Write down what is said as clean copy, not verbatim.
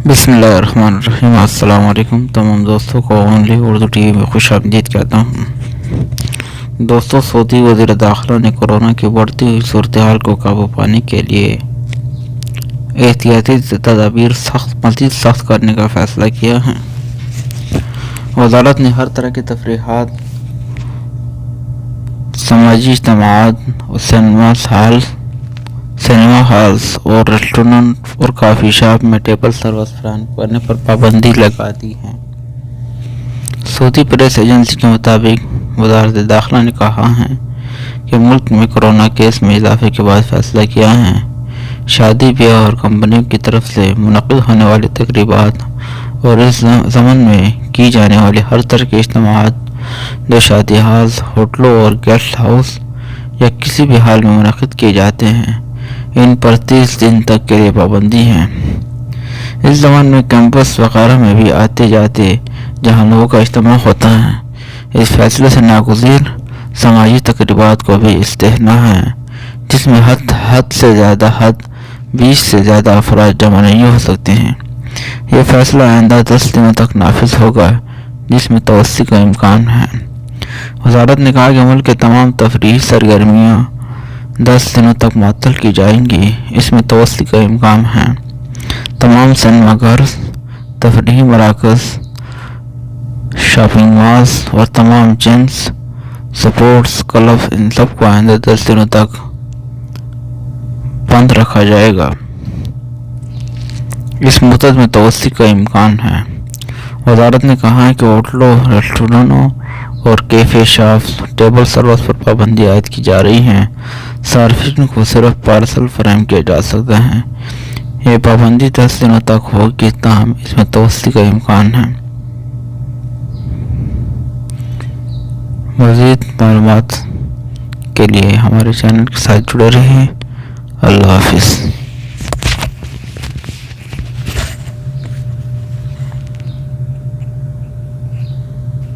बिस्मिल्लाहिर्रहमानिर्रहीम। अस्सलाम वालेकुम तमाम दोस्तों को ओनली उर्दू टीवी में खुश आमदीद कहता हूँ। दोस्तों, सऊदी वज़ीर दाखिला ने कोरोना की बढ़ती हुई सूरत हाल को काबू पाने के लिए एहतियाती तदाबीर मज़ीद सख्त करने का फ़ैसला किया है। वज़ारत ने हर तरह की तफरीहात, समाजी इज्तिमाआत और सिनेमा हॉल्स और रेस्टोरेंट और काफ़ी शॉप में टेबल सर्विस फराहम करने पर पाबंदी लगा दी है। सऊदी प्रेस एजेंसी के मुताबिक वज़ारत दाखिला ने कहा है कि मुल्क में कोरोना केस में इजाफे के बाद फैसला किया है शादी ब्याह और कंपनियों की तरफ से मुनक़िद होने वाली तकरीबात और इस ज़मन में की जाने वाली हर तरह के इज्तिमाआत जो शादी हाउस, होटलों और गेस्ट हाउस या किसी भी हाल में मुनक़िद किए जाते हैं, इन पर 30 दिन तक के लिए पाबंदी है। इस ज़माने में कैंपस वगैरह में भी आते जाते जहां लोगों का इज्तिमा होता है। इस फैसले से नागुज़ीर समाजी तकरीबात को भी इस्तेथना है, जिसमें हद से ज़्यादा 20 से ज़्यादा अफराद जमा नहीं हो सकते हैं। यह फैसला आइंदा 10 दिनों तक नाफिज होगा, जिसमें तवस्सी का इम्कान है। वज़ारत ने कहा कि मुल्क के तमाम तफरीही सरगर्मियाँ 10 दिनों तक मुअत्तल की जाएंगी। इसमें तवस्सी का इम्कान है। तमाम सिनेमा घर, तफरीही मराकज़, शॉपिंग मॉल्स और तमाम जिम्स, स्पोर्ट्स क्लब, इन सब को आइंदा 10 दिनों तक बंद रखा जाएगा। इस मुद्दत में तवस्सी का इम्कान है। वज़ारत ने कहा है कि होटलों, रेस्टोरेंटों और कैफ़े शॉप्स, टेबल सर्विस पर पाबंदी आयद की जा रही है। सार्फिन को सिर्फ पार्सल फराहम किया जा सकता है। ये पाबंदी 10 दिनों तक होगी, ताहम इसमें तवस्सी का इम्कान है। मज़ीद मालूमात के लिए हमारे चैनल के साथ जुड़े रहें। अल्लाह हाफिज़।